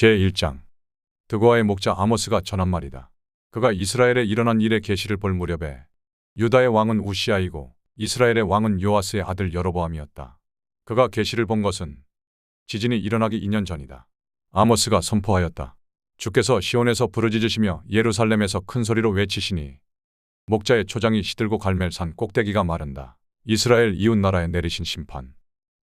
제1장. 드고아의 목자 아모스가 전한 말이다. 그가 이스라엘에 일어난 일의 계시를 볼 무렵에 유다의 왕은 우시아이고 이스라엘의 왕은 요아스의 아들 여로보암이었다. 그가 계시를 본 것은 지진이 일어나기 2년 전이다. 아모스가 선포하였다. 주께서 시온에서 부르짖으시며 예루살렘에서 큰 소리로 외치시니 목자의 초장이 시들고 갈멜산 꼭대기가 마른다. 이스라엘 이웃 나라에 내리신 심판.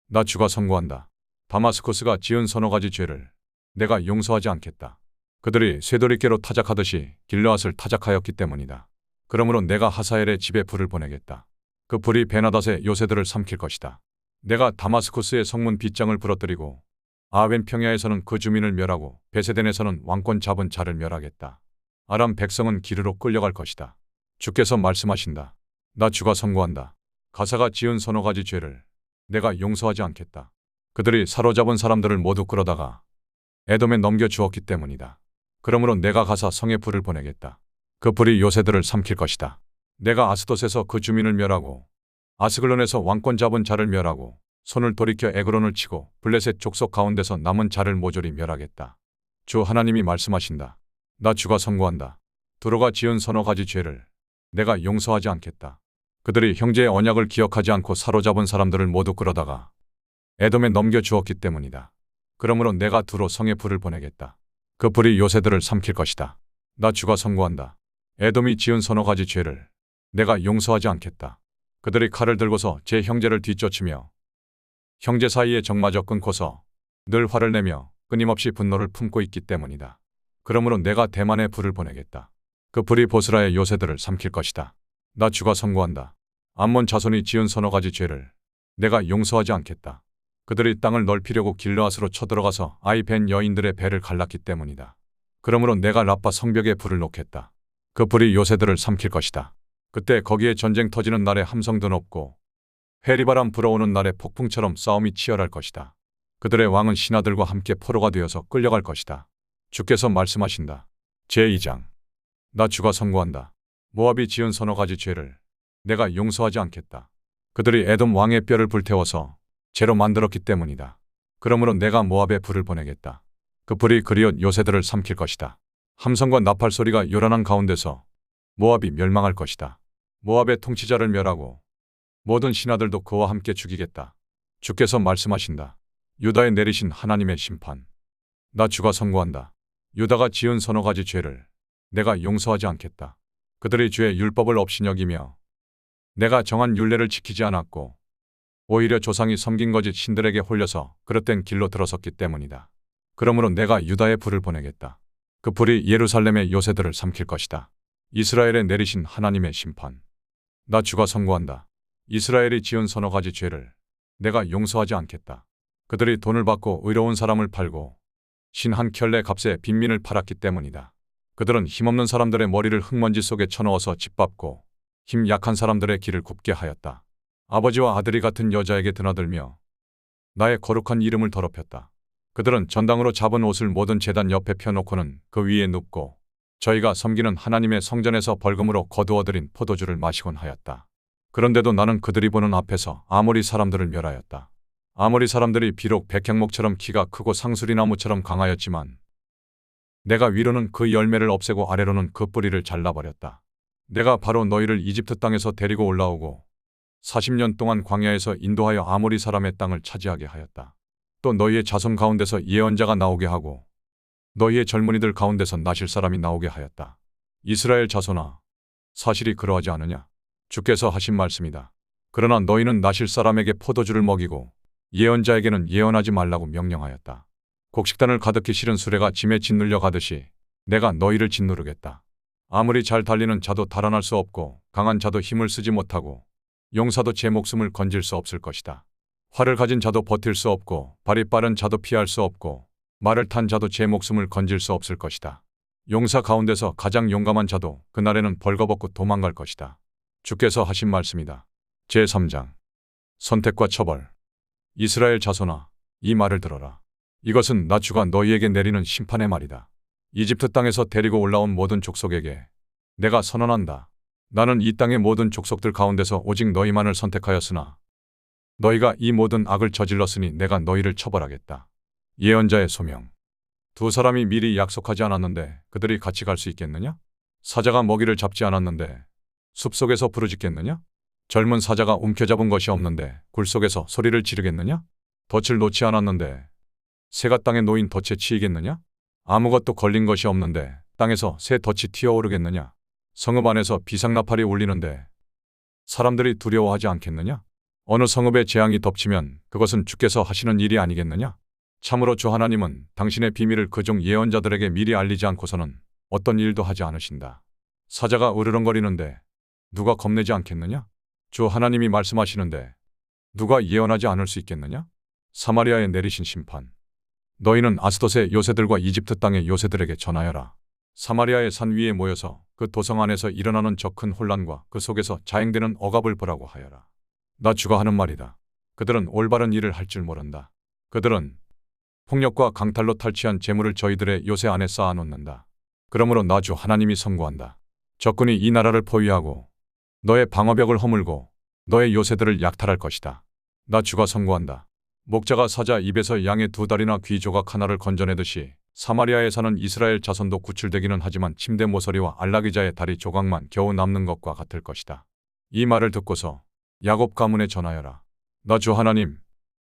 나 주가 선고한다. 다마스쿠스가 지은 서너 가지 죄를 내가 용서하지 않겠다. 그들이 쇠돌이깨로 타작하듯이 길르앗을 타작하였기 때문이다. 그러므로 내가 하사엘의 집에 불을 보내겠다. 그 불이 베나닷의 요새들을 삼킬 것이다. 내가 다마스쿠스의 성문 빗장을 부러뜨리고 아웬 평야에서는 그 주민을 멸하고 베세덴에서는 왕권 잡은 자를 멸하겠다. 아람 백성은 기르로 끌려갈 것이다. 주께서 말씀하신다. 나 주가 선고한다. 가사가 지은 서너 가지 죄를 내가 용서하지 않겠다. 그들이 사로잡은 사람들을 모두 끌어다가 에돔에 넘겨주었기 때문이다. 그러므로 내가 가사 성에 불을 보내겠다. 그 불이 요새들을 삼킬 것이다. 내가 아스돗에서 그 주민을 멸하고 아스글론에서 왕권 잡은 자를 멸하고 손을 돌이켜 에그론을 치고 블레셋 족속 가운데서 남은 자를 모조리 멸하겠다. 주 하나님이 말씀하신다. 나 주가 선고한다. 두로가 지은 서너 가지 죄를 내가 용서하지 않겠다. 그들이 형제의 언약을 기억하지 않고 사로잡은 사람들을 모두 끌어다가 에돔에 넘겨주었기 때문이다. 그러므로 내가 두로 성에 불을 보내겠다. 그 불이 요새들을 삼킬 것이다. 나 주가 선고한다. 에돔이 지은 서너 가지 죄를 내가 용서하지 않겠다. 그들이 칼을 들고서 제 형제를 뒤쫓으며 형제 사이에 적마저 끊고서 늘 화를 내며 끊임없이 분노를 품고 있기 때문이다. 그러므로 내가 대만에 불을 보내겠다. 그 불이 보스라의 요새들을 삼킬 것이다. 나 주가 선고한다. 암몬 자손이 지은 서너 가지 죄를 내가 용서하지 않겠다. 그들이 땅을 넓히려고 길르앗으로 쳐들어가서 아이벤 여인들의 배를 갈랐기 때문이다. 그러므로 내가 라빠 성벽에 불을 놓겠다. 그 불이 요새들을 삼킬 것이다. 그때 거기에 전쟁 터지는 날에 함성도 높고 회리바람 불어오는 날에 폭풍처럼 싸움이 치열할 것이다. 그들의 왕은 신하들과 함께 포로가 되어서 끌려갈 것이다. 주께서 말씀하신다. 제2장. 나 주가 선고한다. 모압이 지은 서너 가지 죄를 내가 용서하지 않겠다. 그들이 에돔 왕의 뼈를 불태워서 재로 만들었기 때문이다. 그러므로 내가 모압에 불을 보내겠다. 그 불이 그리옷 요새들을 삼킬 것이다. 함성과 나팔 소리가 요란한 가운데서 모압이 멸망할 것이다. 모압의 통치자를 멸하고 모든 신하들도 그와 함께 죽이겠다. 주께서 말씀하신다. 유다에 내리신 하나님의 심판. 나 주가 선고한다. 유다가 지은 서너 가지 죄를 내가 용서하지 않겠다. 그들이 주의 율법을 업신여기며 내가 정한 율례를 지키지 않았고 오히려 조상이 섬긴 거짓 신들에게 홀려서 그릇된 길로 들어섰기 때문이다. 그러므로 내가 유다에 불을 보내겠다. 그 불이 예루살렘의 요새들을 삼킬 것이다. 이스라엘에 내리신 하나님의 심판. 나 주가 선고한다. 이스라엘이 지은 서너 가지 죄를 내가 용서하지 않겠다. 그들이 돈을 받고 의로운 사람을 팔고 신 한 켤레 값에 빈민을 팔았기 때문이다. 그들은 힘없는 사람들의 머리를 흙먼지 속에 쳐넣어서 짓밟고 힘 약한 사람들의 길을 굽게 하였다. 아버지와 아들이 같은 여자에게 드나들며 나의 거룩한 이름을 더럽혔다. 그들은 전당으로 잡은 옷을 모든 제단 옆에 펴놓고는 그 위에 눕고 저희가 섬기는 하나님의 성전에서 벌금으로 거두어들인 포도주를 마시곤 하였다. 그런데도 나는 그들이 보는 앞에서 아모리 사람들을 멸하였다. 아모리 사람들이 비록 백향목처럼 키가 크고 상수리나무처럼 강하였지만 내가 위로는 그 열매를 없애고 아래로는 그 뿌리를 잘라버렸다. 내가 바로 너희를 이집트 땅에서 데리고 올라오고 40년 동안 광야에서 인도하여 아모리 사람의 땅을 차지하게 하였다. 또 너희의 자손 가운데서 예언자가 나오게 하고 너희의 젊은이들 가운데서 나실 사람이 나오게 하였다. 이스라엘 자손아, 사실이 그러하지 않으냐? 주께서 하신 말씀이다. 그러나 너희는 나실 사람에게 포도주를 먹이고 예언자에게는 예언하지 말라고 명령하였다. 곡식단을 가득히 실은 수레가 짐에 짓눌려 가듯이 내가 너희를 짓누르겠다. 아무리 잘 달리는 자도 달아날 수 없고 강한 자도 힘을 쓰지 못하고 용사도 제 목숨을 건질 수 없을 것이다. 활을 가진 자도 버틸 수 없고 발이 빠른 자도 피할 수 없고 말을 탄 자도 제 목숨을 건질 수 없을 것이다. 용사 가운데서 가장 용감한 자도 그날에는 벌거벗고 도망갈 것이다. 주께서 하신 말씀이다. 제3장. 선택과 처벌. 이스라엘 자손아, 이 말을 들어라. 이것은 나 주가 너희에게 내리는 심판의 말이다. 이집트 땅에서 데리고 올라온 모든 족속에게 내가 선언한다. 나는 이 땅의 모든 족속들 가운데서 오직 너희만을 선택하였으나 너희가 이 모든 악을 저질렀으니 내가 너희를 처벌하겠다. 예언자의 소명. 두 사람이 미리 약속하지 않았는데 그들이 같이 갈 수 있겠느냐? 사자가 먹이를 잡지 않았는데 숲속에서 부르짖겠느냐? 젊은 사자가 움켜잡은 것이 없는데 굴 속에서 소리를 지르겠느냐? 덫을 놓지 않았는데 새가 땅에 놓인 덫에 치이겠느냐? 아무것도 걸린 것이 없는데 땅에서 새 덫이 튀어오르겠느냐? 성읍 안에서 비상나팔이 울리는데 사람들이 두려워하지 않겠느냐? 어느 성읍에 재앙이 덮치면 그것은 주께서 하시는 일이 아니겠느냐? 참으로 주 하나님은 당신의 비밀을 그종 예언자들에게 미리 알리지 않고서는 어떤 일도 하지 않으신다. 사자가 으르렁거리는데 누가 겁내지 않겠느냐? 주 하나님이 말씀하시는데 누가 예언하지 않을 수 있겠느냐? 사마리아에 내리신 심판. 너희는 아스돗의 요새들과 이집트 땅의 요새들에게 전하여라. 사마리아의 산 위에 모여서 그 도성 안에서 일어나는 저 큰 혼란과 그 속에서 자행되는 억압을 보라고 하여라. 나 주가 하는 말이다. 그들은 올바른 일을 할 줄 모른다. 그들은 폭력과 강탈로 탈취한 재물을 저희들의 요새 안에 쌓아놓는다. 그러므로 나 주 하나님이 선고한다. 적군이 이 나라를 포위하고 너의 방어벽을 허물고 너의 요새들을 약탈할 것이다. 나 주가 선고한다. 목자가 사자 입에서 양의 두 다리나 귀 조각 하나를 건져내듯이 사마리아에 사는 이스라엘 자손도 구출되기는 하지만 침대 모서리와 안락의자의 다리 조각만 겨우 남는 것과 같을 것이다. 이 말을 듣고서 야곱 가문에 전하여라. 나 주 하나님,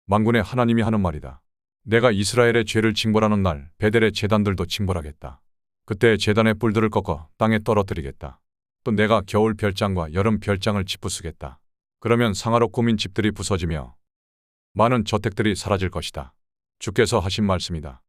만군의 하나님이 하는 말이다. 내가 이스라엘의 죄를 징벌하는 날 베델의 제단들도 징벌하겠다. 그때 제단의 뿔들을 꺾어 땅에 떨어뜨리겠다. 또 내가 겨울 별장과 여름 별장을 짓부수겠다. 그러면 상하로 꾸민 집들이 부서지며 많은 저택들이 사라질 것이다. 주께서 하신 말씀이다.